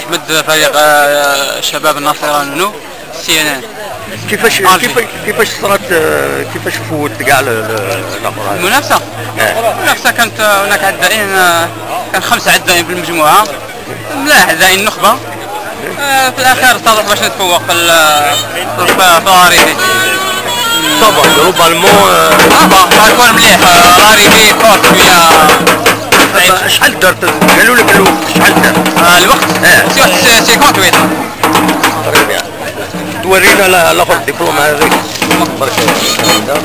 يحمد فريق شباب الناصرة نونو سي ان ان. كيفاش صارت كيفاش فوت كاع الاخر؟ المنافسة كانت هناك عدائين، كان 5 عدائين بالمجموعة، ملاح عدائين النخبة. في الاخير اتضح باش نتفوق في الاريبي. طبعا روبالمون غيكون مليح الاريبي كور شوية. شحال درت؟ قالوا لك الوقت شحال دار؟ الوقت سي واحد 58. تورينا الاخر الدبلوم هذاك برك. شكرا.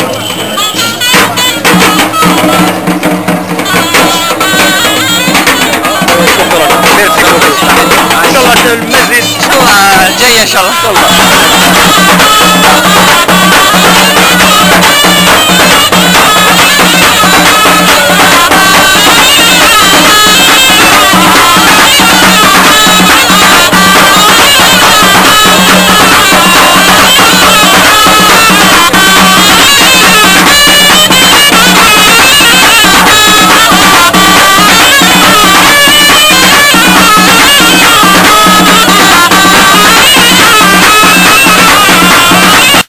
ان شاء الله المزيد ان شاء الله جاي ان شاء الله.